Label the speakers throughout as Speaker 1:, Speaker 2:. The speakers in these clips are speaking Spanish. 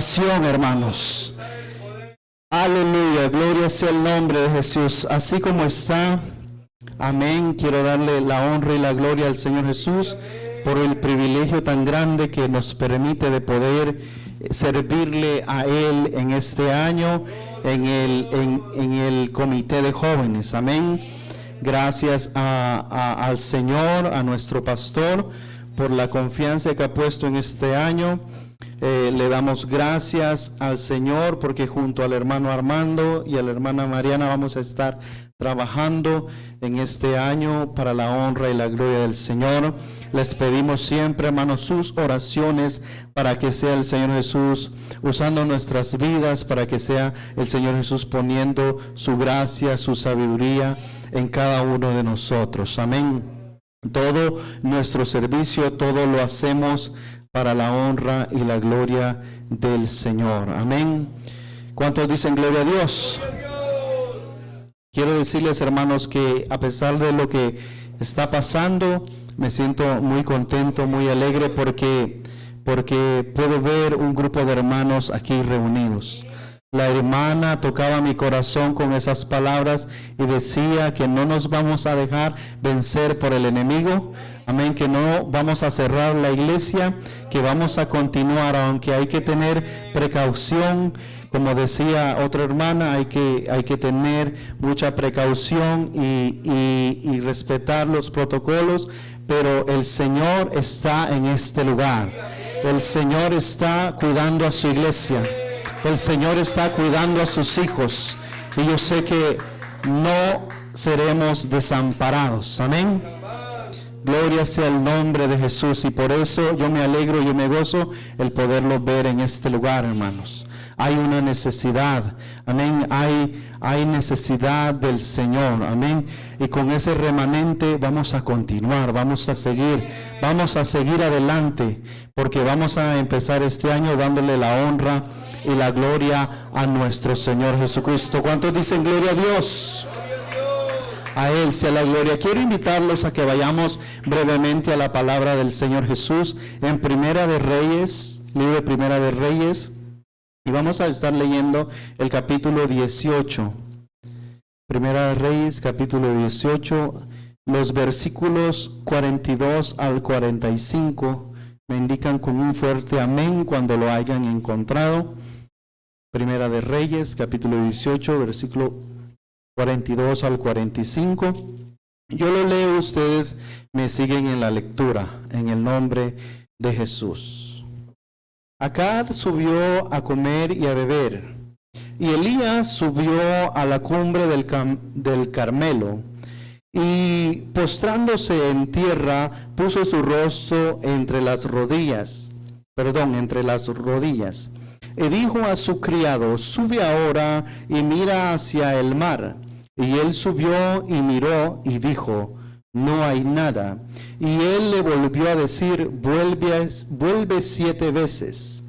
Speaker 1: Oración, hermanos. Aleluya, gloria sea el nombre de Jesús. Así como está, amén. Quiero darle la honra y la gloria al Señor Jesús por el privilegio tan grande que nos permite de poder servirle a Él en este año, en el comité de jóvenes. Amén. Gracias al Señor, a nuestro pastor, por la confianza que ha puesto en este año. Le damos gracias al Señor porque junto al hermano Armando y a la hermana Mariana vamos a estar trabajando en este año para la honra y la gloria del Señor. Les pedimos siempre, hermanos, sus oraciones para que sea el Señor Jesús usando nuestras vidas, para que sea el Señor Jesús poniendo su gracia, su sabiduría en cada uno de nosotros. Amén. Todo nuestro servicio, todo lo hacemos para la honra y la gloria del Señor. Amén. ¿Cuántos dicen gloria a Dios? Quiero decirles, hermanos, que a pesar de lo que está pasando, me siento muy contento, muy alegre porque puedo ver un grupo de hermanos aquí reunidos. La hermana tocaba mi corazón con esas palabras y decía que no nos vamos a dejar vencer por el enemigo. Amén, que no vamos a cerrar la iglesia, que vamos a continuar, aunque hay que tener precaución. Como decía otra hermana, hay que tener mucha precaución y respetar los protocolos, pero el Señor está en este lugar. El Señor está cuidando a su iglesia. El Señor está cuidando a sus hijos. Y yo sé que no seremos desamparados. Amén. Gloria sea el nombre de Jesús. Y por eso yo me alegro, yo me gozo el poderlo ver en este lugar, hermanos. Hay una necesidad, amén, hay necesidad del Señor, amén, y con ese remanente vamos a continuar, vamos a seguir adelante, porque vamos a empezar este año dándole la honra y la gloria a nuestro Señor Jesucristo. ¿Cuántos dicen gloria a Dios? A Él sea la gloria. Quiero invitarlos a que vayamos brevemente a la palabra del Señor Jesús en Primera de Reyes, libro de Primera de Reyes. Y vamos a estar leyendo el capítulo 18. Primera de Reyes, capítulo 18, los versículos 42 al 45. Me indican con un fuerte amén cuando lo hayan encontrado. Primera de Reyes, capítulo 18, versículo 42 al 45. Yo lo leo, ustedes me siguen en la lectura, en el nombre de Jesús. Acab subió a comer y a beber, y Elías subió a la cumbre del Carmelo, y postrándose en tierra, puso su rostro entre las rodillas, y dijo a su criado: sube ahora y mira hacia el mar. Y él subió y miró y dijo: no hay nada. Y él le volvió a decir: vuelve 7 veces.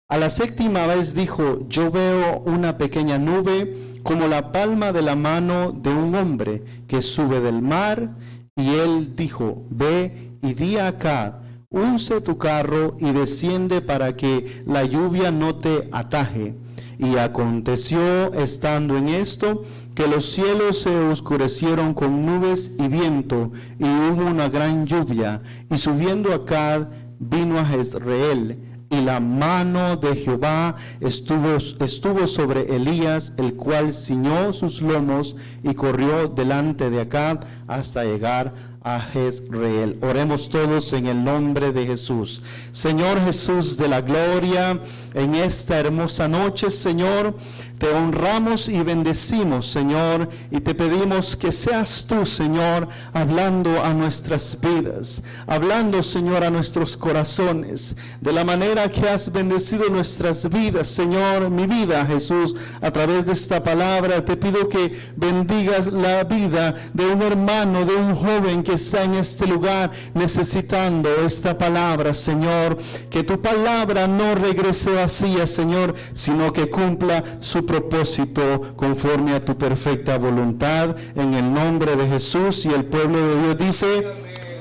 Speaker 1: A la 7ª vez dijo: yo veo una pequeña nube como la palma de la mano de un hombre que sube del mar. Y él dijo: ve y di acá, unce tu carro y desciende para que la lluvia no te ataje. Y aconteció, estando en esto, que los cielos se oscurecieron con nubes y viento, y hubo una gran lluvia. Y subiendo Acab, vino a Jezreel, y la mano de Jehová estuvo sobre Elías, el cual ciñó sus lomos y corrió delante de Acab hasta llegar a Jezreel. Oremos todos en el nombre de Jesús. Señor Jesús de la gloria, en esta hermosa noche, Señor, te honramos y bendecimos, Señor, y te pedimos que seas tú, Señor, hablando a nuestras vidas, hablando, Señor, a nuestros corazones, de la manera que has bendecido nuestras vidas, Señor, mi vida, Jesús, a través de esta palabra. Te pido que bendigas la vida de un hermano, de un joven que está en este lugar necesitando esta palabra, Señor, que tu palabra no regrese vacía, Señor, sino que cumpla su propósito conforme a tu perfecta voluntad, en el nombre de Jesús. Y el pueblo de Dios dice: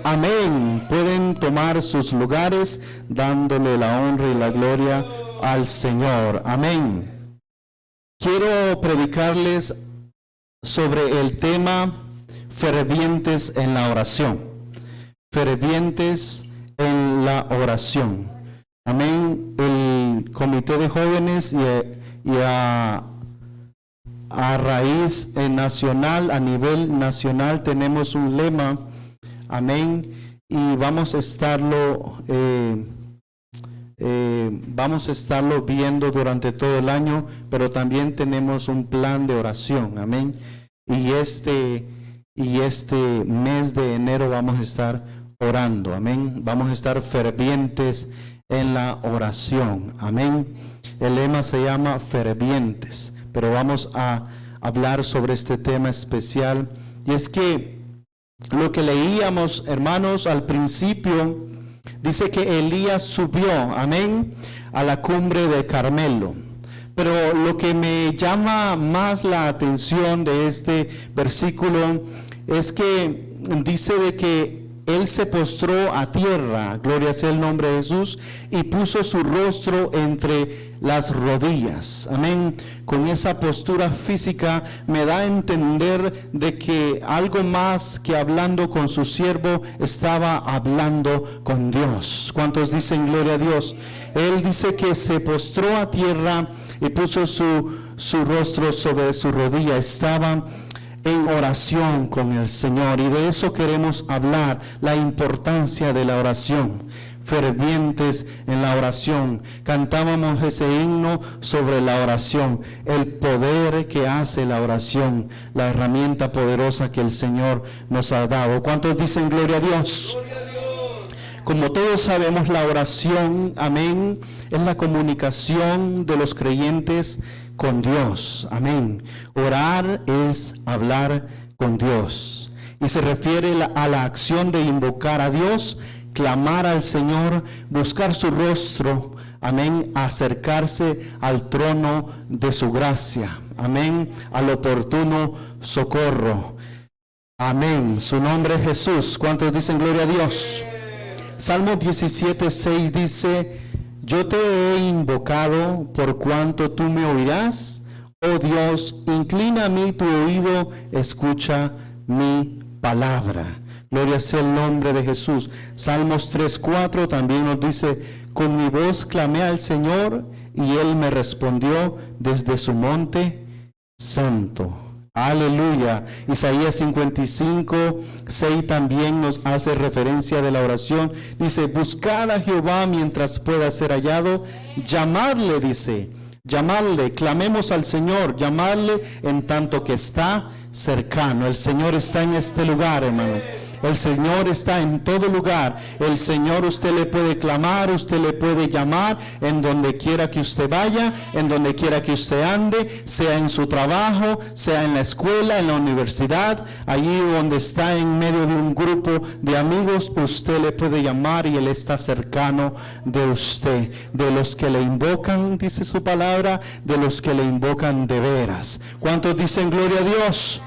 Speaker 1: amén. Pueden tomar sus lugares dándole la honra y la gloria al Señor. Amén. Quiero predicarles sobre el tema fervientes en la oración. Fervientes en la oración. Amén. El Comité de Jóvenes y a raíz nacional, a nivel nacional, tenemos un lema. Amén. Y vamos a estarlo viendo durante todo el año, pero también tenemos un plan de oración. Amén. Y este mes de enero vamos a estar orando. Amén. Vamos a estar fervientes en la oración. Amén. El lema se llama fervientes, pero vamos a hablar sobre este tema especial. Y es que lo que leíamos, hermanos, al principio, dice que Elías subió, amén, a la cumbre de Carmelo. Pero lo que me llama más la atención de este versículo es que dice de que él se postró a tierra, gloria sea el nombre de Jesús, y puso su rostro entre las rodillas. Amén. Con esa postura física me da a entender de que algo más que hablando con su siervo, estaba hablando con Dios. ¿Cuántos dicen gloria a Dios? Él dice que se postró a tierra y puso su rostro sobre su rodilla. Estaba en oración con el Señor, y de eso queremos hablar, la importancia de la oración. Fervientes en la oración. Cantábamos ese himno sobre la oración, el poder que hace la oración, la herramienta poderosa que el Señor nos ha dado. ¿Cuántos dicen gloria a Dios? Gloria a Dios. Como todos sabemos, la oración, amén, es la comunicación de los creyentes con Dios. Amén. Orar es hablar con Dios. Y se refiere a la acción de invocar a Dios, clamar al Señor, buscar su rostro. Amén. Acercarse al trono de su gracia. Amén. Al oportuno socorro. Amén. Su nombre es Jesús. ¿Cuántos dicen gloria a Dios? Salmo 17:6 dice: yo te he invocado por cuanto tú me oirás. Oh Dios, inclina a mí tu oído, escucha mi palabra. Gloria sea el nombre de Jesús. Salmos 3:4 también nos dice: con mi voz clamé al Señor y Él me respondió desde su monte santo. Aleluya. Isaías 55:6 también nos hace referencia de la oración. Dice: buscad a Jehová mientras pueda ser hallado, llamadle, dice, llamadle, clamemos al Señor, llamadle en tanto que está cercano. El Señor está en este lugar, hermano. El Señor está en todo lugar. El Señor, usted le puede clamar, usted le puede llamar en donde quiera que usted vaya, en donde quiera que usted ande, sea en su trabajo, sea en la escuela, en la universidad, allí donde está en medio de un grupo de amigos, usted le puede llamar y Él está cercano de usted. De los que le invocan, dice su palabra, de los que le invocan de veras. ¿Cuántos dicen gloria a Dios?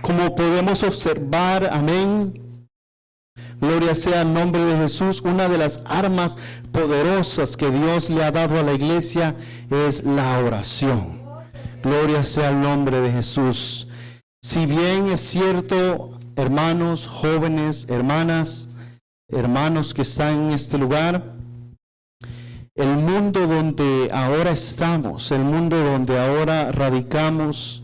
Speaker 1: Como podemos observar, amén, gloria sea el nombre de Jesús, una de las armas poderosas que Dios le ha dado a la iglesia es la oración. Gloria sea el nombre de Jesús. Si bien es cierto, hermanos, jóvenes, hermanas, hermanos que están en este lugar, el mundo donde ahora estamos, el mundo donde ahora radicamos,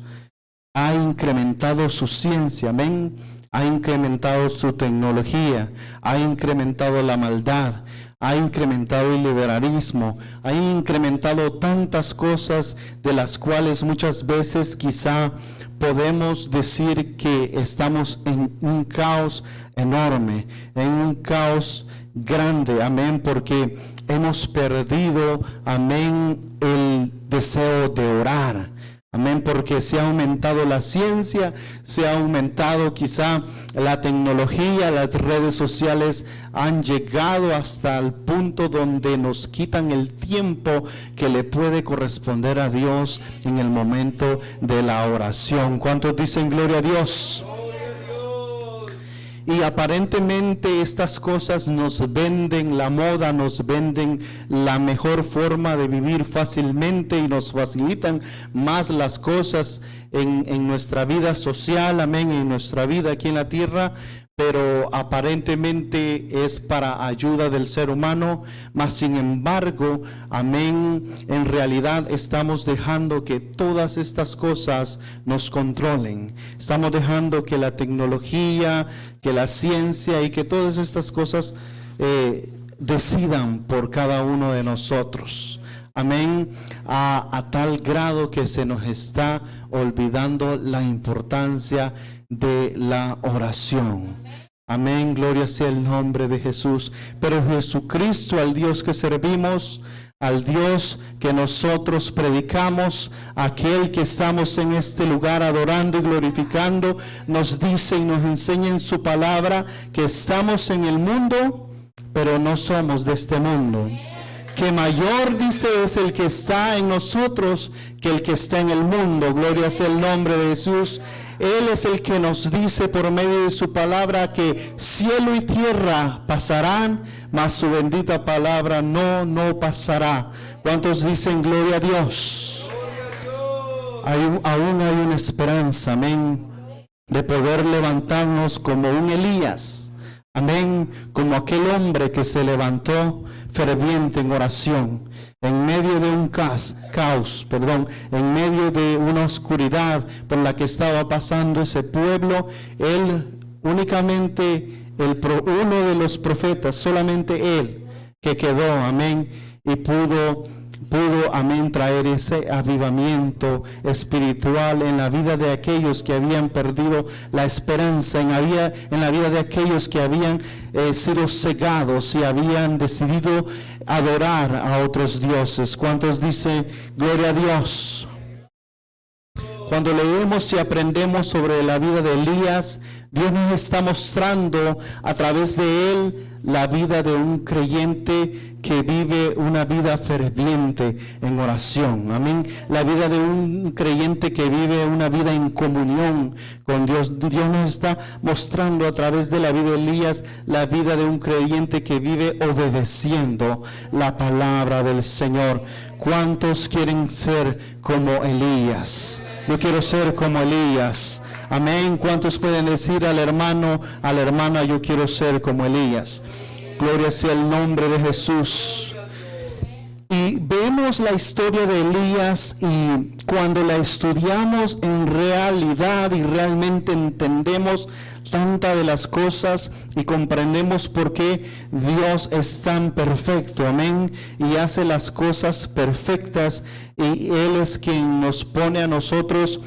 Speaker 1: ha incrementado su ciencia, amén, ha incrementado su tecnología, ha incrementado la maldad, ha incrementado el liberalismo, ha incrementado tantas cosas de las cuales muchas veces quizá podemos decir que estamos en un caos enorme, en un caos grande, amén, porque hemos perdido, amén, el deseo de orar. Amén, porque se ha aumentado la ciencia, se ha aumentado quizá la tecnología, las redes sociales han llegado hasta el punto donde nos quitan el tiempo que le puede corresponder a Dios en el momento de la oración. ¿Cuántos dicen gloria a Dios? Y aparentemente estas cosas nos venden la moda, nos venden la mejor forma de vivir fácilmente y nos facilitan más las cosas en nuestra vida social, amén, en nuestra vida aquí en la tierra, pero aparentemente es para ayuda del ser humano, mas sin embargo, amén, en realidad estamos dejando que todas estas cosas nos controlen. Estamos dejando que la tecnología, que la ciencia y que todas estas cosas decidan por cada uno de nosotros. Amén, a tal grado que se nos está olvidando la importancia de la oración. Amén, gloria sea el nombre de Jesús. Pero Jesucristo, al Dios que servimos, al Dios que nosotros predicamos, aquel que estamos en este lugar adorando y glorificando, nos dice y nos enseña en su palabra que estamos en el mundo, pero no somos de este mundo. Que mayor, dice, es el que está en nosotros que el que está en el mundo. Gloria sea el nombre de Jesús. Él es el que nos dice por medio de su palabra que cielo y tierra pasarán, mas su bendita palabra no pasará. ¿Cuántos dicen gloria a Dios? Aún hay una esperanza, amén, de poder levantarnos como un Elías, amén, como aquel hombre que se levantó ferviente en oración, en medio de un caos, en medio de una oscuridad por la que estaba pasando ese pueblo. Él únicamente, uno de los profetas, solamente él que quedó, amén, y pudo, amén, traer ese avivamiento espiritual en la vida de aquellos que habían perdido la esperanza, en la vida de aquellos que habían sido cegados y habían decidido adorar a otros dioses. ¿Cuántos dicen gloria a Dios? Cuando leemos y aprendemos sobre la vida de Elías, Dios nos está mostrando a través de él la vida de un creyente que vive una vida ferviente en oración. Amén. La vida de un creyente que vive una vida en comunión con Dios. Dios nos está mostrando a través de la vida de Elías la vida de un creyente que vive obedeciendo la palabra del Señor. ¿Cuántos quieren ser como Elías? Yo quiero ser como Elías. Amén. ¿Cuántos pueden decir al hermano, a la hermana, yo quiero ser como Elías? Gloria sea el nombre de Jesús. Y vemos la historia de Elías, y cuando la estudiamos en realidad y realmente entendemos tantas de las cosas y comprendemos por qué Dios es tan perfecto, amén, y hace las cosas perfectas, y Él es quien nos pone a nosotros,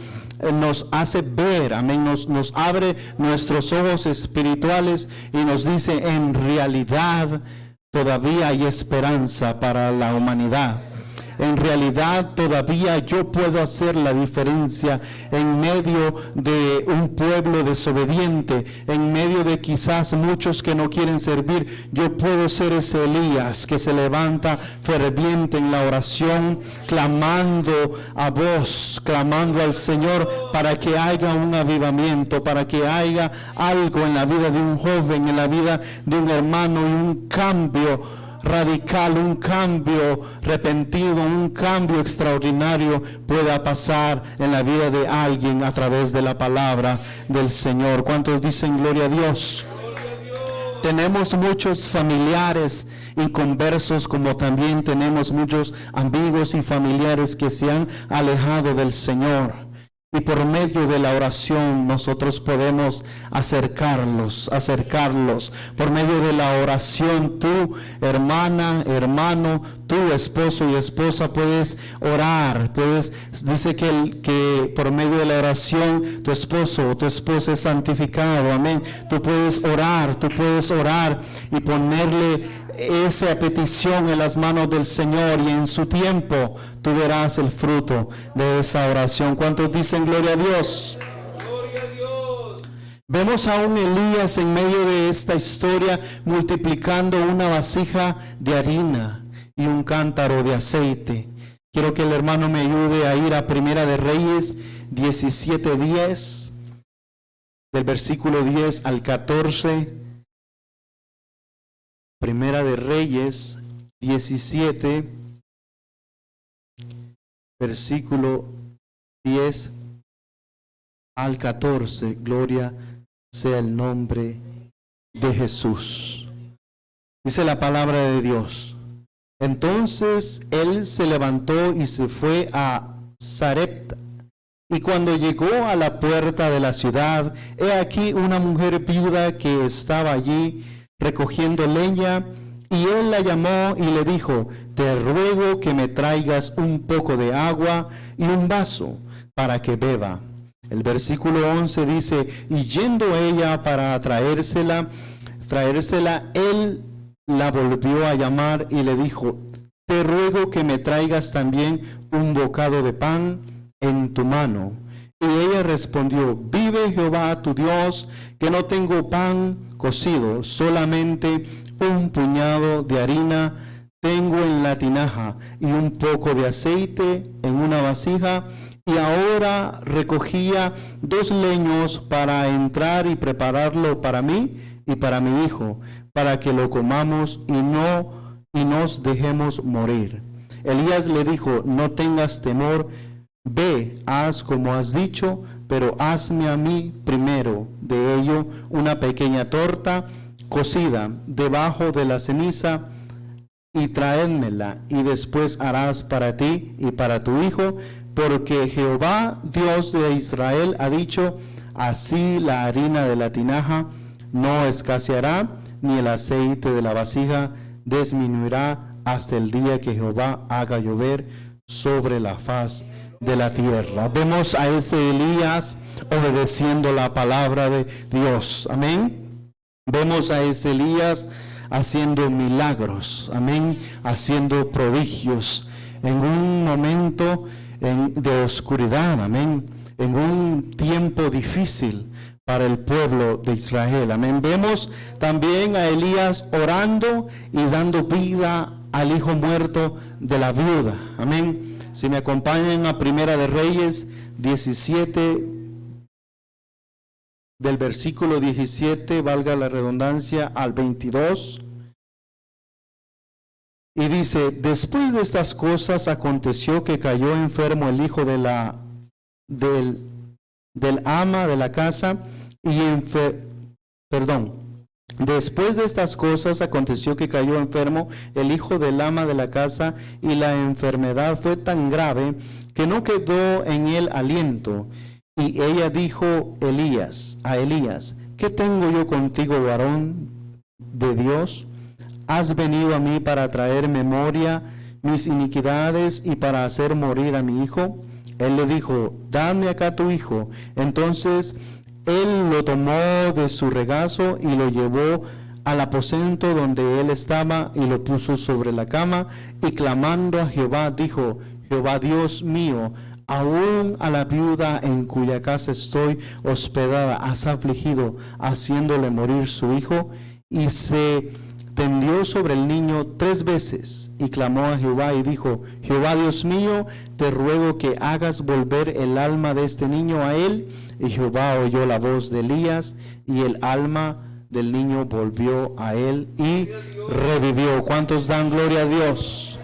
Speaker 1: nos hace ver, amén, nos abre nuestros ojos espirituales y nos dice, en realidad todavía hay esperanza para la humanidad. En realidad todavía yo puedo hacer la diferencia en medio de un pueblo desobediente, en medio de quizás muchos que no quieren servir. Yo puedo ser ese Elías que se levanta ferviente en la oración, clamando a voz, clamando al Señor para que haya un avivamiento, para que haya algo en la vida de un joven, en la vida de un hermano, y un cambio radical, un cambio repentino, un cambio extraordinario pueda pasar en la vida de alguien a través de la palabra del Señor. ¿Cuántos dicen gloria a Dios? Tenemos muchos familiares inconversos, como también tenemos muchos amigos y familiares que se han alejado del Señor. Y por medio de la oración nosotros podemos acercarlos. Por medio de la oración, tú, hermana, hermano, tú, esposo y esposa, puedes orar. Dice que por medio de la oración tu esposo o tu esposa es santificado. Amén. Tú puedes orar y ponerle esa petición en las manos del Señor, y en su tiempo tú verás el fruto de esa oración. ¿Cuántos dicen gloria a Dios? Gloria a Dios. Vemos a un Elías en medio de esta historia multiplicando una vasija de harina y un cántaro de aceite. Quiero que el hermano me ayude a ir a Primera de Reyes 17:10. del versículo 10 al 14. Primera de Reyes 17, versículo 10 al 14. Gloria sea el nombre de Jesús. Dice la palabra de Dios. Entonces él se levantó y se fue a Sarepta. Y cuando llegó a la puerta de la ciudad, he aquí una mujer viuda que estaba allí recogiendo leña, y él la llamó y le dijo: te ruego que me traigas un poco de agua y un vaso para que beba. El versículo 11 dice: y yendo ella para traérsela, él la volvió a llamar y le dijo: te ruego que me traigas también un bocado de pan en tu mano. Y ella respondió: vive Jehová tu Dios, que no tengo pan cocido, solamente un puñado de harina tengo en la tinaja y un poco de aceite en una vasija. Y ahora recogía 2 leños para entrar y prepararlo para mí y para mi hijo, para que lo comamos y nos dejemos morir. Elías le dijo: no tengas temor, ve, haz como has dicho, pero hazme a mí primero de ello una pequeña torta cocida debajo de la ceniza, y traédmela, y después harás para ti y para tu hijo, porque Jehová Dios de Israel ha dicho: así la harina de la tinaja no escaseará, ni el aceite de la vasija disminuirá, hasta el día que Jehová haga llover sobre la faz de la tierra. Vemos a ese Elías obedeciendo la palabra de Dios. Amén. Vemos a ese Elías haciendo milagros. Amén. Haciendo prodigios en un momento de oscuridad. Amén. En un tiempo difícil para el pueblo de Israel. Amén. Vemos también a Elías orando y dando vida al hijo muerto de la viuda. Amén. Si me acompañan a Primera de Reyes 17, del versículo 17, valga la redundancia, al 22. Y dice: después de estas cosas aconteció que cayó enfermo el hijo del ama de la casa, después de estas cosas aconteció que cayó enfermo el hijo del ama de la casa, y la enfermedad fue tan grave que no quedó en él aliento. Y ella dijo a Elías: ¿qué tengo yo contigo, varón de Dios? ¿Has venido a mí para traer memoria mis iniquidades y para hacer morir a mi hijo? Él le dijo: dame acá tu hijo. Entonces él lo tomó de su regazo y lo llevó al aposento donde él estaba, y lo puso sobre la cama, y clamando a Jehová dijo: Jehová Dios mío, aún a la viuda en cuya casa estoy hospedada has afligido, haciéndole morir su hijo. Y se tendió sobre el niño 3 veces y clamó a Jehová y dijo: Jehová Dios mío, te ruego que hagas volver el alma de este niño a él. Y Jehová oyó la voz de Elías, y el alma del niño volvió a él y revivió. ¿Cuántos dan gloria a Dios?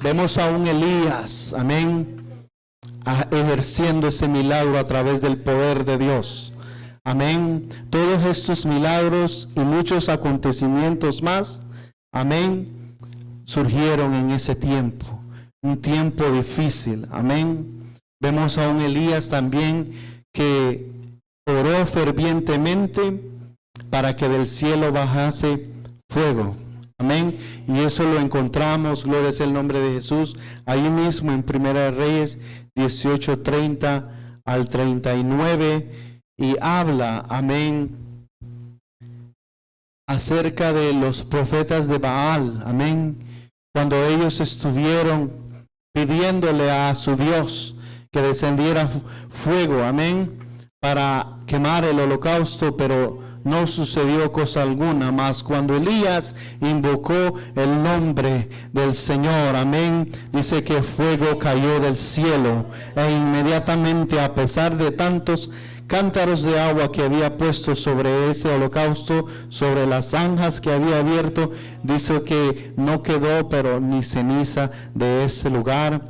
Speaker 1: Vemos a un Elías, amén, ejerciendo ese milagro a través del poder de Dios. Amén. Todos estos milagros y muchos acontecimientos más, amén, surgieron en ese tiempo, un tiempo difícil. Amén. Vemos a un Elías también que oró fervientemente para que del cielo bajase fuego. Amén. Y eso lo encontramos, gloria sea el nombre de Jesús, ahí mismo en Primera de Reyes 18:30 al 39. Y habla, amén, acerca de los profetas de Baal, amén, cuando ellos estuvieron pidiéndole a su Dios que descendiera fuego, amén, para quemar el holocausto, pero no sucedió cosa alguna. Mas cuando Elías invocó el nombre del Señor, amén, dice que fuego cayó del cielo, e inmediatamente, a pesar de tantos cántaros de agua que había puesto sobre ese holocausto, sobre las zanjas que había abierto. Dice que no quedó pero ni ceniza de ese lugar,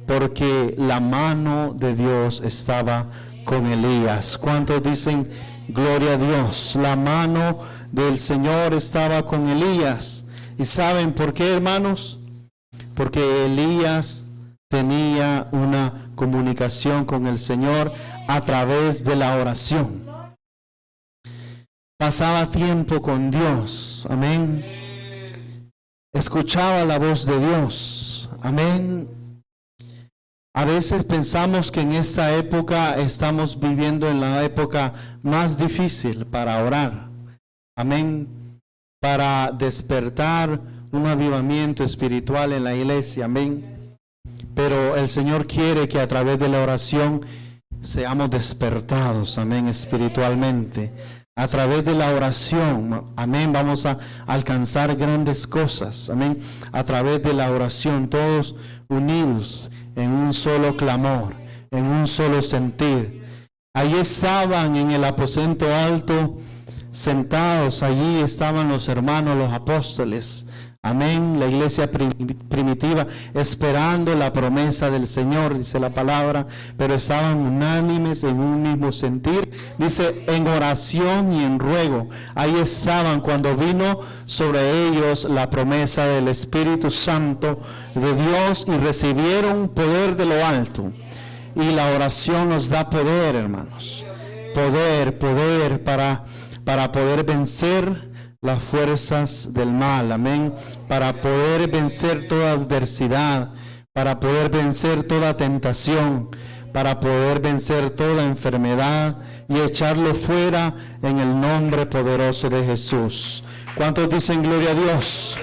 Speaker 1: porque la mano de Dios estaba con Elías. ¿Cuántos dicen gloria a Dios? La mano del Señor estaba con Elías. ¿Y saben por qué, hermanos? Porque Elías tenía una comunicación con el Señor a través de la oración. Pasaba tiempo con Dios. Amén. Escuchaba la voz de Dios. Amén. A veces pensamos que en esta época estamos viviendo en la época más difícil para orar. Amén. Para despertar un avivamiento espiritual en la iglesia. Amén. Pero el Señor quiere que a través de la oración seamos despertados. Amén. Espiritualmente. A través de la oración, amén, vamos a alcanzar grandes cosas. Amén. A través de la oración, todos unidos en un solo clamor, en un solo sentir. Allí estaban en el aposento alto, sentados, allí estaban los hermanos, los apóstoles. Amén, la iglesia primitiva, esperando la promesa del Señor, dice la palabra, pero estaban unánimes en un mismo sentir, dice, en oración y en ruego. Ahí estaban cuando vino sobre ellos la promesa del Espíritu Santo de Dios y recibieron poder de lo alto. Y la oración nos da poder, hermanos, poder para poder vencer las fuerzas del mal, amén, para poder vencer toda adversidad, para poder vencer toda tentación, para poder vencer toda enfermedad y echarlo fuera en el nombre poderoso de Jesús. ¿Cuántos dicen gloria a Dios?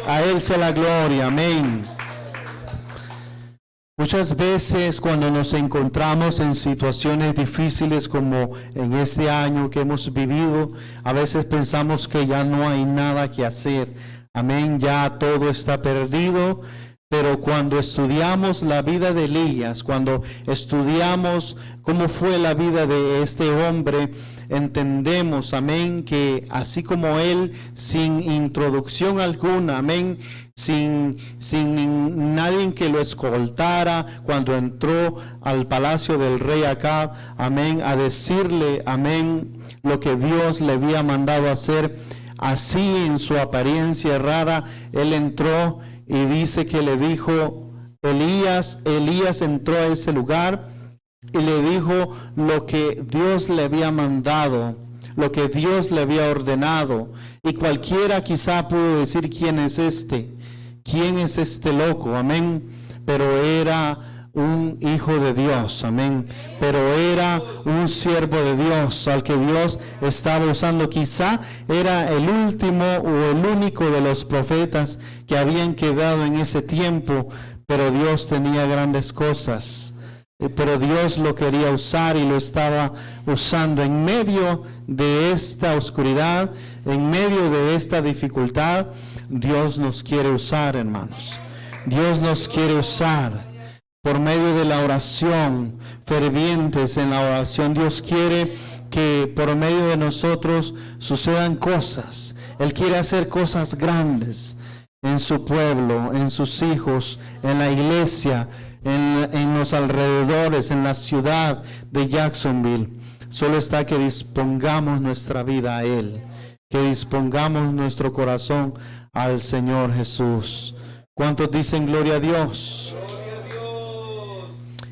Speaker 1: A Él sea la gloria, amén. Muchas veces cuando nos encontramos en situaciones difíciles como en este año que hemos vivido, a veces pensamos que ya no hay nada que hacer. Amén, ya todo está perdido. Pero cuando estudiamos la vida de Elías, cuando estudiamos cómo fue la vida de este hombre, entendemos, amén, que así como él, sin introducción alguna, amén, sin nadie que lo escoltara, cuando entró al palacio del rey Acab, amén, a decirle, amén, lo que Dios le había mandado hacer, así en su apariencia rara, él entró y dice que le dijo, Elías entró a ese lugar y le dijo lo que Dios le había mandado, lo que Dios le había ordenado. Y cualquiera quizá pudo decir, ¿quién es este loco? Amén. Pero era un hijo de Dios, amén. Pero era un siervo de Dios al que Dios estaba usando. Quizá era el último o el único de los profetas que habían quedado en ese tiempo, pero Dios tenía grandes cosas. Pero Dios lo quería usar y lo estaba usando en medio de esta oscuridad, en medio de esta dificultad. Dios nos quiere usar, hermanos. Dios nos quiere usar. Por medio de la oración, fervientes en la oración, Dios quiere que por medio de nosotros sucedan cosas. Él quiere hacer cosas grandes en su pueblo, en sus hijos, en la iglesia, en los alrededores, en la ciudad de Jacksonville. Solo está que dispongamos nuestra vida a Él, que dispongamos nuestro corazón al Señor Jesús. ¿Cuántos dicen gloria a Dios?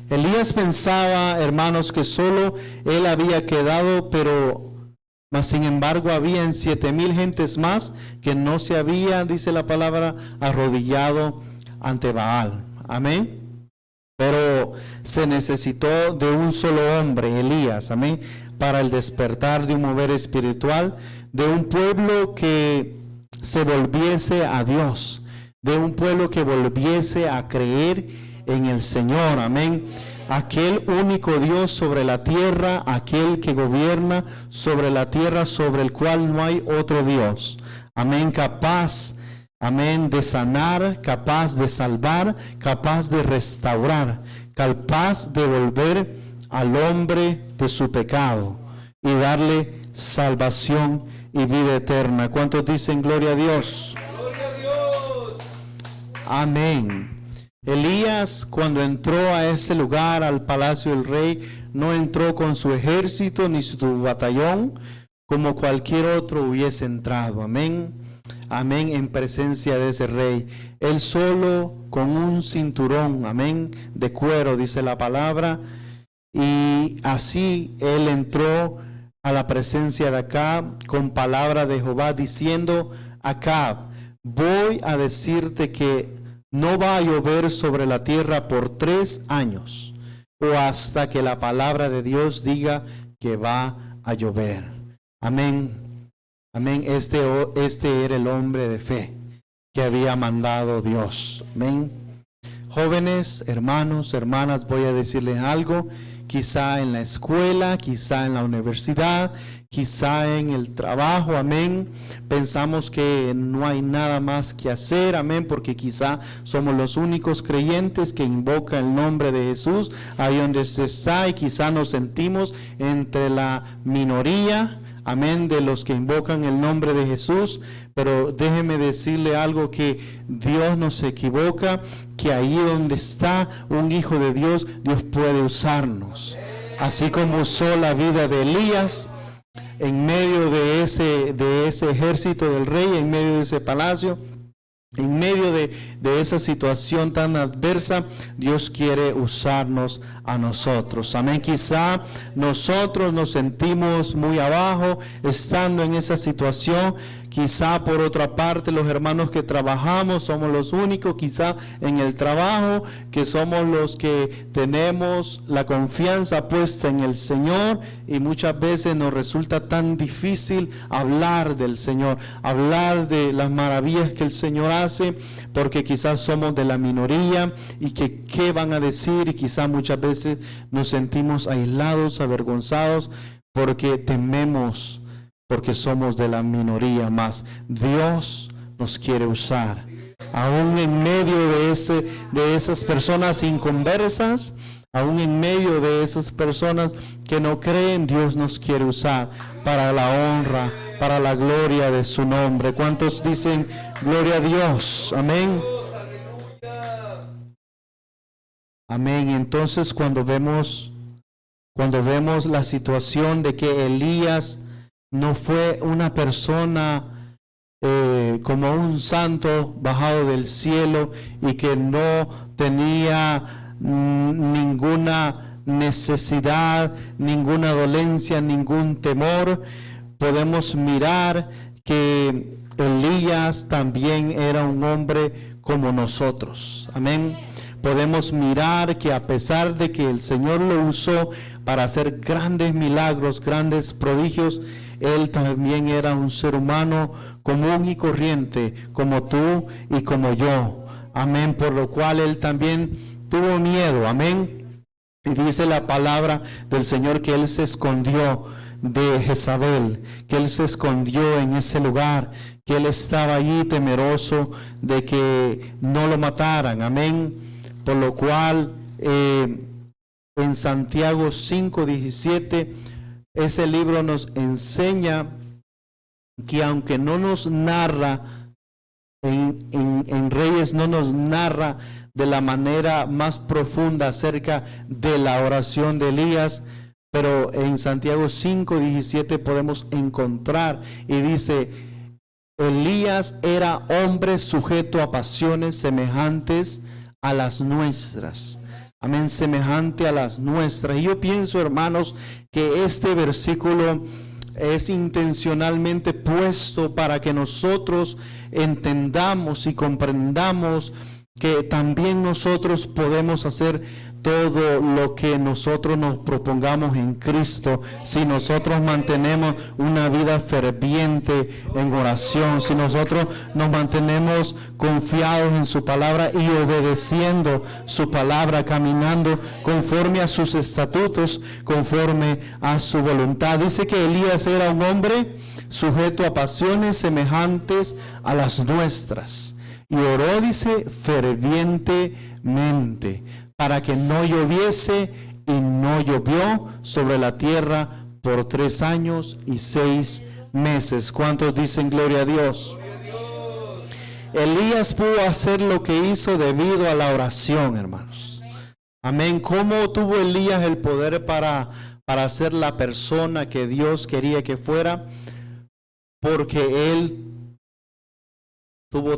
Speaker 1: Elías pensaba, hermanos, que solo él había quedado, pero mas sin embargo habían 7,000 gentes más que no se había, dice la palabra, arrodillado ante Baal. Amén. Pero se necesitó de un solo hombre, Elías, amén, para el despertar de un mover espiritual, de un pueblo que se volviese a Dios, de un pueblo que volviese a creer en el Señor, amén. Aquel único Dios sobre la tierra, aquel que gobierna sobre la tierra, sobre el cual no hay otro Dios, amén, capaz, amén, de sanar, capaz de salvar, capaz de restaurar, capaz de volver al hombre de su pecado y darle salvación y vida eterna. ¿Cuántos dicen gloria a Dios? ¡Gloria a Dios! Amén. Elías, cuando entró a ese lugar, al palacio del rey, no entró con su ejército ni su batallón como cualquier otro hubiese entrado. Amén. Amén, en presencia de ese rey. Él solo con un cinturón, amén, de cuero, dice la palabra. Y así él entró a la presencia de Acab con palabra de Jehová, diciendo: Acab, voy a decirte que no va a llover sobre la tierra por 3 años, o hasta que la palabra de Dios diga que va a llover. Amén. Amén. Este era el hombre de fe que había mandado Dios. Amén. Jóvenes, hermanos, hermanas, voy a decirles algo. Quizá en la escuela, quizá en la universidad, quizá en el trabajo, amén. Pensamos que no hay nada más que hacer, amén, porque quizá somos los únicos creyentes que invocan el nombre de Jesús ahí donde se está, y quizá nos sentimos entre la minoría, amén, de los que invocan el nombre de Jesús. Pero déjeme decirle algo, que Dios no se equivoca, que ahí donde está un hijo de Dios, Dios puede usarnos. Así como usó la vida de Elías en medio de ese ejército del rey, en medio de ese palacio, en medio de esa situación tan adversa, Dios quiere usarnos a nosotros. Amén. Quizá nosotros nos sentimos muy abajo estando en esa situación. Quizá por otra parte los hermanos que trabajamos somos los únicos, quizá en el trabajo, que somos los que tenemos la confianza puesta en el Señor, y muchas veces nos resulta tan difícil hablar del Señor, hablar de las maravillas que el Señor hace, porque quizás somos de la minoría y que qué van a decir, y quizás muchas veces nos sentimos aislados, avergonzados, porque tememos, porque somos de la minoría. Más Dios nos quiere usar, aún en medio de esas personas inconversas, aún en medio de esas personas que no creen. Dios nos quiere usar para la honra, para la gloria de su nombre. ¿Cuántos dicen gloria a Dios? Amén. Amén. Entonces cuando vemos la situación de que Elías no fue una persona como un santo bajado del cielo y que no tenía ninguna necesidad, ninguna dolencia, ningún temor, podemos mirar que Elías también era un hombre como nosotros. Amén. Podemos mirar que a pesar de que el Señor lo usó para hacer grandes milagros, grandes prodigios, él también era un ser humano común y corriente, como tú y como yo. Amén. Por lo cual él también tuvo miedo. Amén. Y dice la palabra del Señor que él se escondió de Jezabel, que él se escondió en ese lugar, que él estaba allí temeroso de que no lo mataran. Amén. Por lo cual en Santiago 5:17, ese libro nos enseña que aunque no nos narra, en Reyes no nos narra de la manera más profunda acerca de la oración de Elías, pero en Santiago 5:17 podemos encontrar, y dice: Elías era hombre sujeto a pasiones semejantes a las nuestras. Amén, semejante a las nuestras. Y yo pienso, hermanos, que este versículo es intencionalmente puesto para que nosotros entendamos y comprendamos que también nosotros podemos hacer todo lo que nosotros nos propongamos en Cristo, si nosotros mantenemos una vida ferviente en oración, si nosotros nos mantenemos confiados en su palabra y obedeciendo su palabra, caminando conforme a sus estatutos, conforme a su voluntad. Dice que Elías era un hombre sujeto a pasiones semejantes a las nuestras, y oró, dice, fervientemente, para que no lloviese y no llovió sobre la tierra por 3 años y 6 meses. ¿Cuántos dicen gloria a Dios? Elías pudo hacer lo que hizo debido a la oración, hermanos. Amén. ¿Cómo tuvo Elías el poder para ser la persona que Dios quería que fuera? Porque él tuvo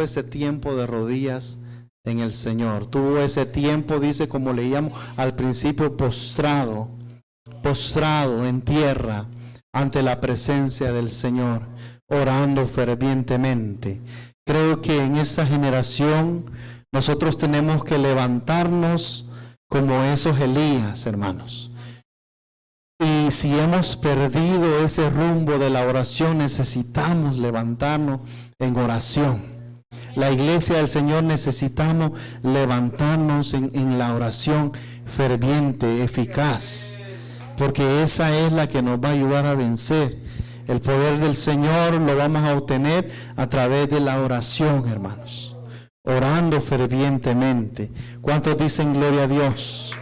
Speaker 1: ese tiempo de rodillas en el Señor. Tuvo ese tiempo, dice, como leíamos al principio, postrado en tierra ante la presencia del Señor, orando fervientemente. Creo que en esta generación nosotros tenemos que levantarnos como esos Elías, hermanos. Y si hemos perdido ese rumbo de la oración, necesitamos levantarnos en oración. La iglesia del Señor necesitamos levantarnos en la oración ferviente, eficaz, porque esa es la que nos va a ayudar a vencer. El poder del Señor lo vamos a obtener a través de la oración, hermanos, orando fervientemente. ¿Cuántos dicen gloria a Dios?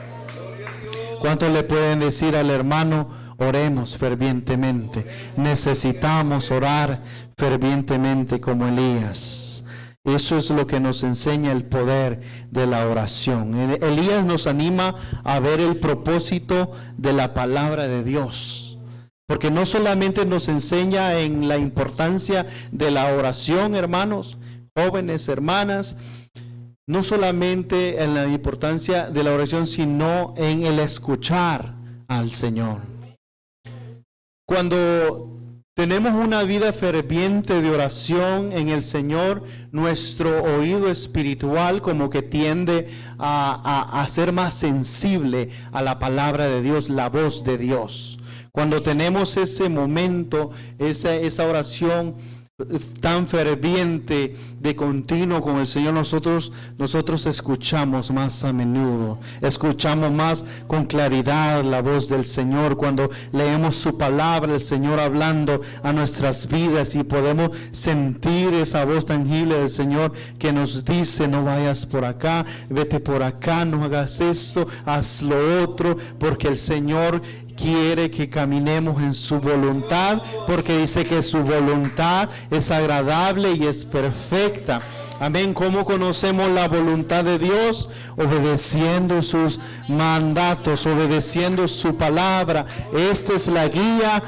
Speaker 1: ¿Cuántos le pueden decir al hermano, oremos fervientemente? Necesitamos orar fervientemente como Elías. Eso es lo que nos enseña el poder de la oración. Elías nos anima a ver el propósito de la palabra de Dios, porque no solamente nos enseña en la importancia de la oración, hermanos, jóvenes, hermanas, no solamente en la importancia de la oración, sino en el escuchar al Señor. Cuando tenemos una vida ferviente de oración en el Señor, nuestro oído espiritual como que tiende a ser más sensible a la palabra de Dios, la voz de Dios. Cuando tenemos ese momento, esa oración tan ferviente de continuo con el Señor, nosotros escuchamos más a menudo, escuchamos más con claridad la voz del Señor. Cuando leemos su palabra, el Señor hablando a nuestras vidas, y podemos sentir esa voz tangible del Señor que nos dice: no vayas por acá, vete por acá, no hagas esto, haz lo otro, porque el Señor quiere que caminemos en su voluntad, porque dice que su voluntad es agradable y es perfecta. Amén. ¿Cómo conocemos la voluntad de Dios? Obedeciendo sus mandatos, obedeciendo su palabra. Esta es la guía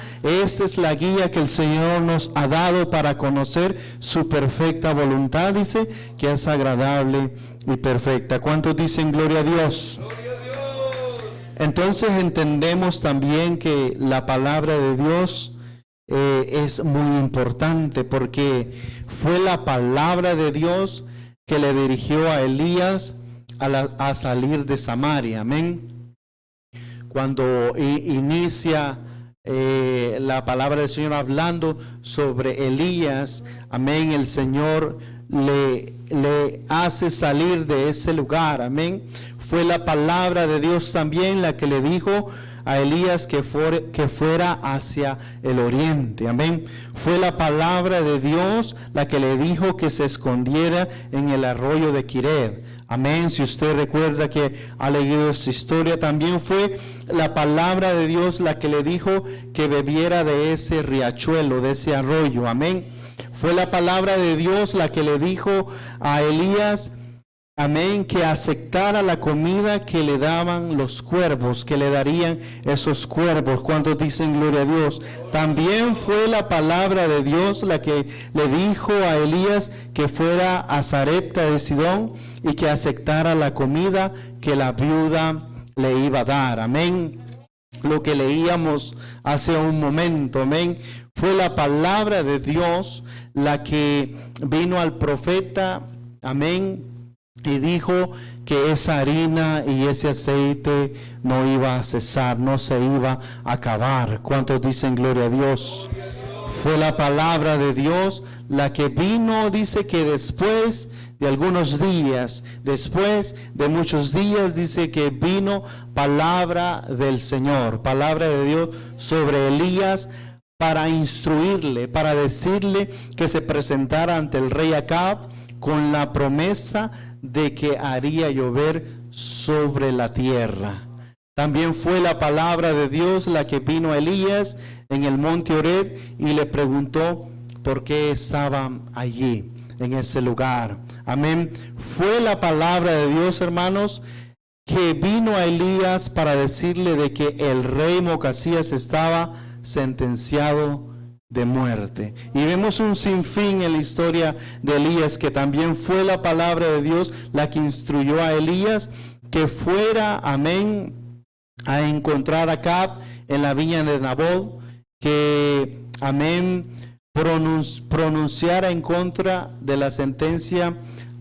Speaker 1: que el Señor nos ha dado para conocer su perfecta voluntad. Dice que es agradable y perfecta. ¿Cuántos dicen gloria a Dios? Entonces entendemos también que la palabra de Dios es muy importante, porque fue la palabra de Dios que le dirigió a Elías a salir de Samaria. Amén. Cuando inicia la palabra del Señor hablando sobre Elías, amén, el Señor le hace salir de ese lugar. Amén. Fue la palabra de Dios también la que le dijo a Elías que fuera hacia el oriente. Amén. Fue la palabra de Dios la que le dijo que se escondiera en el arroyo de Quired. Amén. Si usted recuerda que ha leído esta historia, también fue la palabra de Dios la que le dijo que bebiera de ese riachuelo, de ese arroyo. Amén. Fue la palabra de Dios la que le dijo a Elías, amén, que aceptara la comida que le daban los cuervos, que le darían esos cuervos. ¿Cuántos dicen gloria a Dios? También fue la palabra de Dios la que le dijo a Elías que fuera a Sarepta de Sidón y que aceptara la comida que la viuda le iba a dar. Amén. Lo que leíamos hace un momento, amén. Fue la palabra de Dios la que vino al profeta, amén, y dijo que esa harina y ese aceite no iba a cesar, no se iba a acabar. ¿Cuántos dicen gloria a Dios? Fue la palabra de Dios la que vino, dice que después de algunos días, después de muchos días, dice que vino palabra del Señor, palabra de Dios sobre Elías, para instruirle, para decirle que se presentara ante el rey Acab con la promesa de que haría llover sobre la tierra. También fue la palabra de Dios la que vino a Elías en el monte Horeb y le preguntó por qué estaban allí, en ese lugar. Amén. Fue la palabra de Dios, hermanos, que vino a Elías para decirle de que el rey Mocasías estaba sentenciado de muerte. Y vemos un sinfín en la historia de Elías, que también fue la palabra de Dios la que instruyó a Elías que fuera, amén, a encontrar a Acab en la viña de Nabot, que, amén, pronunciara en contra de la sentencia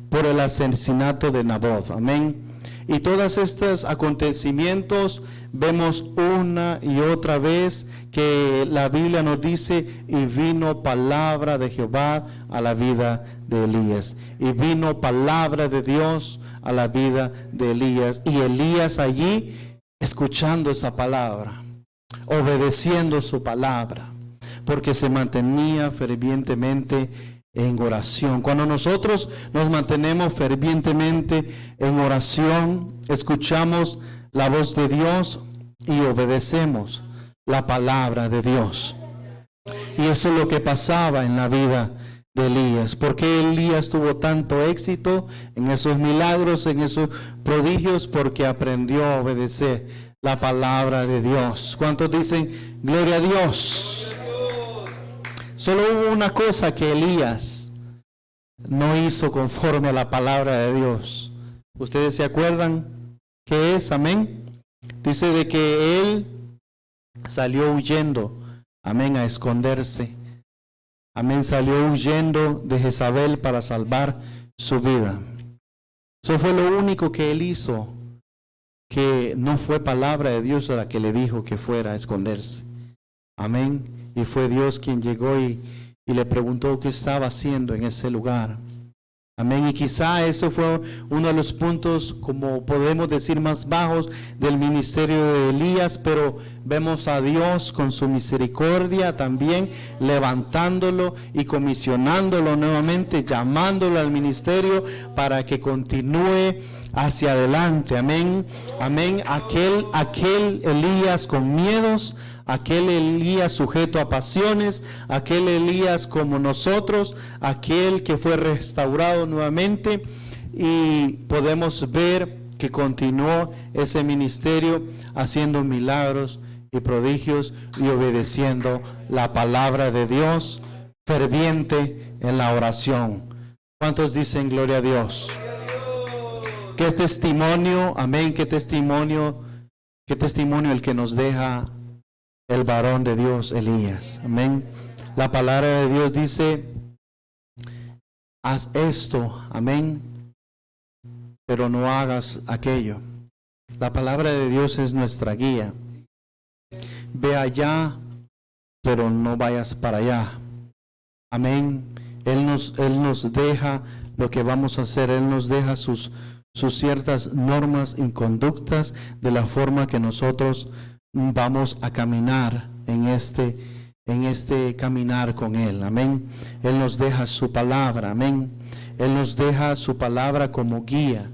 Speaker 1: por el asesinato de Nabot, amén. Y todos estos acontecimientos vemos una y otra vez que la Biblia nos dice, y vino palabra de Jehová a la vida de Elías. Y vino palabra de Dios a la vida de Elías. Y Elías allí escuchando esa palabra, obedeciendo su palabra, porque se mantenía fervientemente en oración. Cuando nosotros nos mantenemos fervientemente en oración, escuchamos la voz de Dios y obedecemos la palabra de Dios. Y eso es lo que pasaba en la vida de Elías. ¿Por qué Elías tuvo tanto éxito en esos milagros, en esos prodigios? Porque aprendió a obedecer la palabra de Dios. ¿Cuántos dicen gloria a Dios? Solo hubo una cosa que Elías no hizo conforme a la palabra de Dios. ¿Ustedes se acuerdan qué es? Amén. Dice de que él salió huyendo, amén, a esconderse. Amén, salió huyendo de Jezabel para salvar su vida. Eso fue lo único que él hizo, que no fue palabra de Dios la que le dijo que fuera a esconderse. Amén. Y fue Dios quien llegó y le preguntó qué estaba haciendo en ese lugar. Amén. Y quizá eso fue uno de los puntos, como podemos decir, más bajos del ministerio de Elías, pero vemos a Dios con su misericordia también levantándolo y comisionándolo nuevamente, llamándolo al ministerio para que continúe hacia adelante. Amén. Amén. Aquel Elías con miedos, aquel Elías sujeto a pasiones, aquel Elías como nosotros, aquel que fue restaurado nuevamente, y podemos ver que continuó ese ministerio haciendo milagros y prodigios y obedeciendo la palabra de Dios, ferviente en la oración. ¿Cuántos dicen gloria a Dios? ¿Qué testimonio, amén, qué testimonio el que nos deja el varón de Dios, Elías? Amén. La palabra de Dios dice, haz esto, amén, pero no hagas aquello. La palabra de Dios es nuestra guía. Ve allá, pero no vayas para allá. Amén. Él nos deja lo que vamos a hacer. Él nos deja sus ciertas normas y conductas de la forma que nosotros vamos a caminar en este caminar con Él. Amén. Él nos deja su palabra. Amén. Él nos deja su palabra como guía,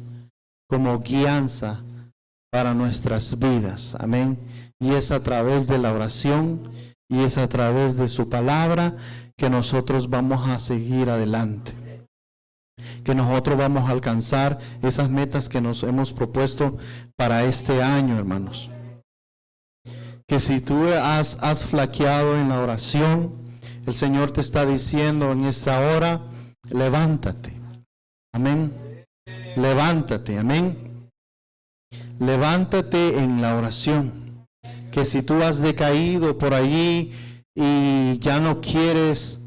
Speaker 1: como guianza para nuestras vidas. Amén. Y es a través de la oración y es a través de su palabra que nosotros vamos a seguir adelante, que nosotros vamos a alcanzar esas metas que nos hemos propuesto para este año, hermanos. Que si tú has flaqueado en la oración, el Señor te está diciendo en esta hora, levántate. Amén. Levántate. Amén. Levántate en la oración. Que si tú has decaído por allí y ya no quieres,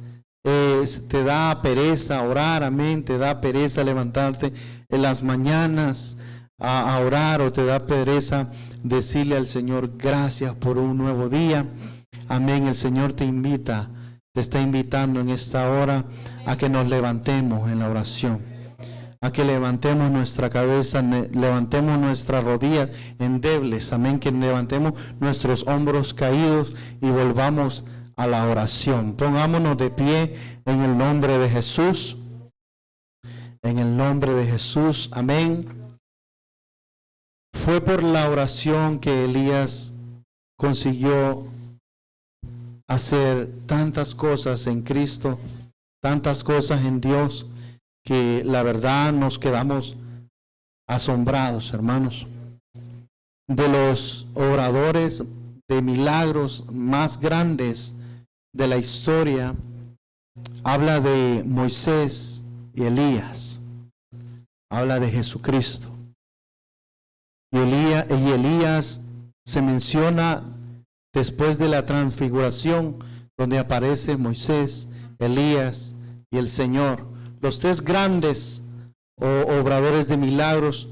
Speaker 1: te da pereza orar, amén, te da pereza levantarte en las mañanas a orar, o te da pereza decirle al Señor gracias por un nuevo día, amén. El Señor te está invitando en esta hora a que nos levantemos en la oración, a que levantemos nuestra cabeza, levantemos nuestras rodillas endebles, amén, que levantemos nuestros hombros caídos y volvamos a la oración. Pongámonos de pie en el nombre de Jesús, en el nombre de Jesús, amén. Fue por la oración que Elías consiguió hacer tantas cosas en Cristo, tantas cosas en Dios, que la verdad nos quedamos asombrados, hermanos. De los oradores de milagros más grandes de la historia, habla de Moisés y Elías, habla de Jesucristo. Y Elías se menciona después de la transfiguración, donde aparece Moisés, Elías y el Señor, los tres grandes obradores de milagros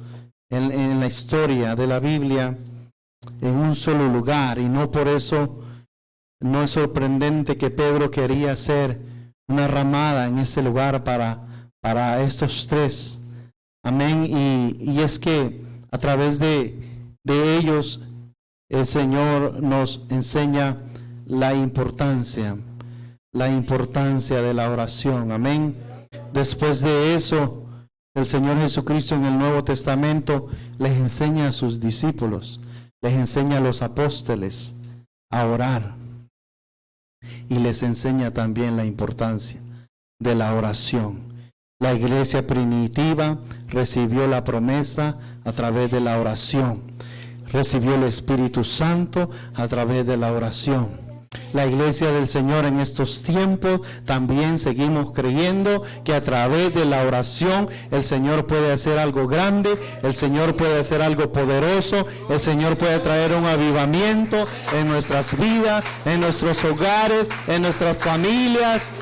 Speaker 1: en la historia de la Biblia, en un solo lugar. Y no por eso no es sorprendente que Pedro quería hacer una ramada en ese lugar para estos tres. Amén. Y es que a través de ellos el Señor nos enseña la importancia de la oración. Amén. Después de eso, el Señor Jesucristo en el Nuevo Testamento les enseña a sus discípulos, les enseña a los apóstoles a orar. Y les enseña también la importancia de la oración. La iglesia primitiva recibió la promesa a través de la oración. Recibió el Espíritu Santo a través de la oración. La iglesia del Señor en estos tiempos también seguimos creyendo que a través de la oración el Señor puede hacer algo grande, el Señor puede hacer algo poderoso, el Señor puede traer un avivamiento en nuestras vidas, en nuestros hogares, en nuestras familias.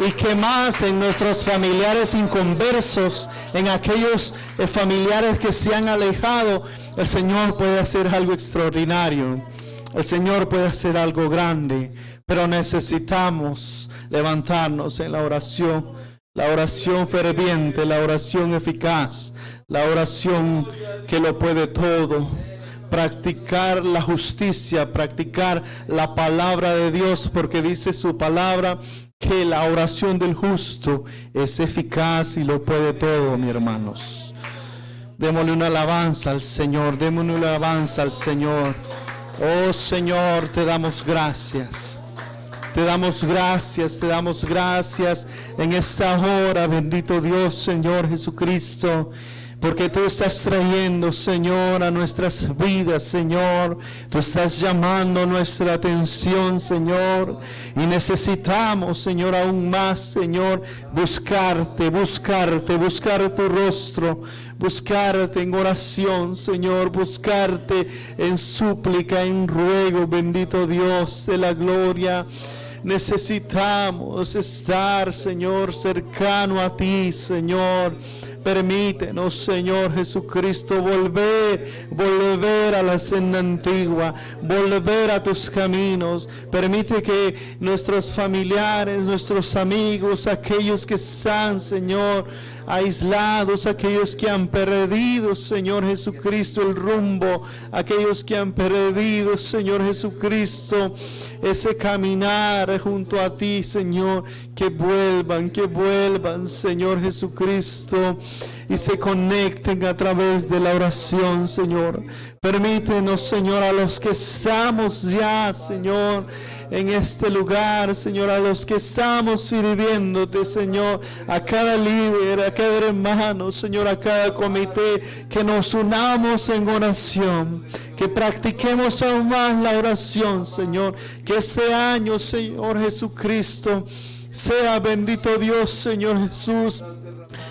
Speaker 1: Y que más en nuestros familiares inconversos, en aquellos familiares que se han alejado, el Señor puede hacer algo extraordinario. El Señor puede hacer algo grande, pero necesitamos levantarnos en la oración ferviente, la oración eficaz, la oración que lo puede todo. Practicar la justicia, practicar la palabra de Dios, porque dice su palabra que la oración del justo es eficaz y lo puede todo, mis hermanos. Démosle una alabanza al Señor, démosle una alabanza al Señor. Oh Señor, te damos gracias. Te damos gracias, te damos gracias en esta hora, bendito Dios, Señor Jesucristo. Porque tú estás trayendo, Señor, a nuestras vidas, Señor. Tú estás llamando nuestra atención, Señor. Y necesitamos, Señor, aún más, Señor, buscar tu rostro. Buscarte en oración, Señor. Buscarte en súplica, en ruego, bendito Dios de la gloria. Necesitamos estar, Señor, cercano a ti, Señor. Permítenos, Señor Jesucristo, volver a la senda antigua, volver a tus caminos. Permite que nuestros familiares, nuestros amigos, aquellos que están, Señor, aislados, aquellos que han perdido, Señor Jesucristo, el rumbo, aquellos que han perdido, Señor Jesucristo, ese caminar junto a ti, Señor, que vuelvan, Señor Jesucristo, y se conecten a través de la oración, Señor. Permítenos, Señor, a los que estamos ya, Señor, en este lugar, Señor, a los que estamos sirviéndote, Señor, a cada líder, a cada hermano, Señor, a cada comité, que nos unamos en oración, que practiquemos aún más la oración, Señor, que este año, Señor Jesucristo, sea, bendito Dios, Señor Jesús,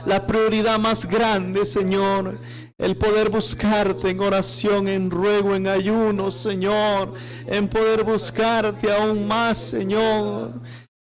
Speaker 1: la prioridad más grande, Señor, el poder buscarte en oración, en ruego, en ayuno, Señor, en poder buscarte aún más, Señor,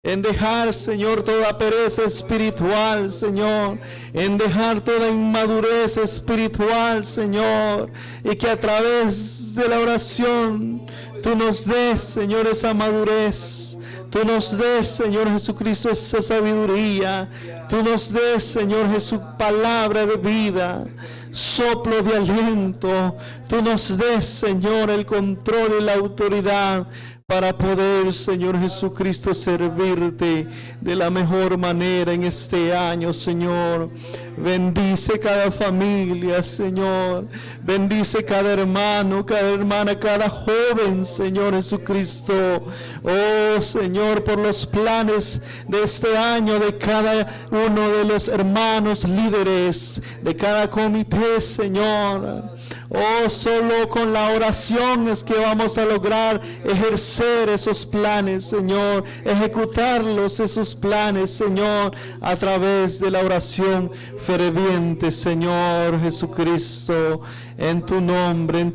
Speaker 1: en dejar, Señor, toda pereza espiritual, Señor, en dejar toda inmadurez espiritual, Señor, y que a través de la oración tú nos des, Señor, esa madurez. Tú nos des, Señor Jesucristo, esa sabiduría. Tú nos des, Señor Jesús, palabra de vida, soplo de aliento. Tú nos des, Señor, el control y la autoridad para poder, Señor Jesucristo, servirte de la mejor manera en este año, Señor. Bendice cada familia, Señor. Bendice cada hermano, cada hermana, cada joven, Señor Jesucristo. Oh, Señor, por los planes de este año de cada uno de los hermanos líderes, de cada comité, Señor. Oh, solo con la oración es que vamos a lograr ejercer esos planes, Señor. Ejecutarlos, esos planes, Señor, a través de la oración ferviente, Señor Jesucristo. En tu nombre,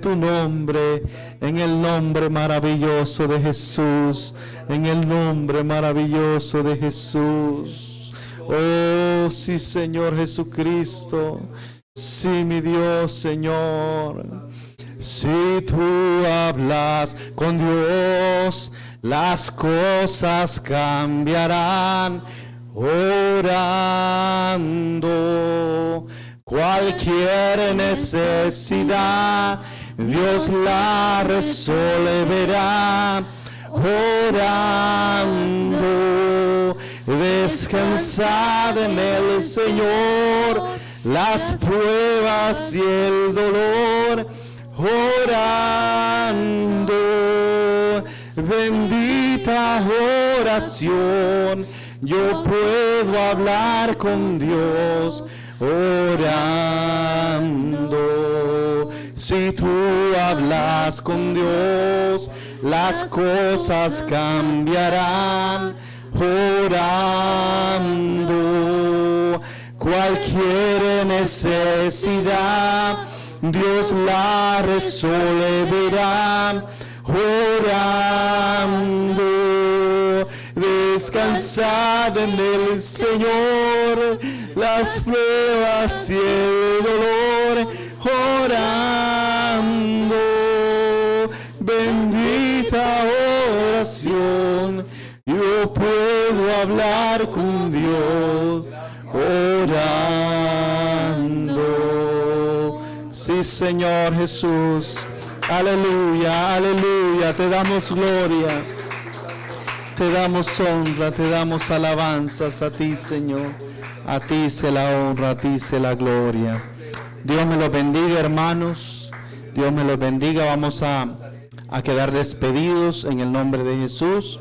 Speaker 1: en el nombre maravilloso de Jesús. En el nombre maravilloso de Jesús. Oh, sí, Señor Jesucristo. Sí, mi Dios, Señor. Si tú hablas con Dios, las cosas cambiarán. Orando, cualquier necesidad, Dios la resolverá. Orando, descansad en el Señor, las pruebas y el dolor. Orando, bendita oración, yo puedo hablar con Dios. Orando, si tú hablas con Dios, las cosas cambiarán. Orando, cualquier necesidad, Dios la resolverá. Orando, descansad en el Señor, las pruebas y el dolor. Orando, bendita oración, yo puedo hablar con Dios. Orando, sí, Señor Jesús. Aleluya, aleluya, te damos gloria, te damos honra, te damos alabanzas a ti, Señor. A ti se la honra, a ti se la gloria. Dios me los bendiga, hermanos. Dios me los bendiga. Vamos a quedar despedidos en el nombre de Jesús.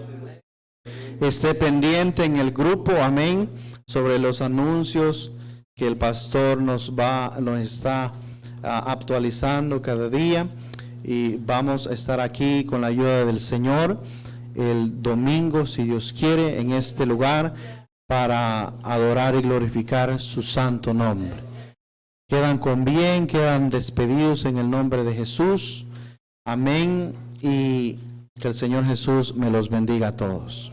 Speaker 1: Esté pendiente en el grupo, amén, sobre los anuncios que el pastor nos está actualizando cada día. Y vamos a estar aquí con la ayuda del Señor el domingo, si Dios quiere, en este lugar para adorar y glorificar su santo nombre. Quedan con bien, quedan despedidos en el nombre de Jesús. Amén. Y que el Señor Jesús me los bendiga a todos.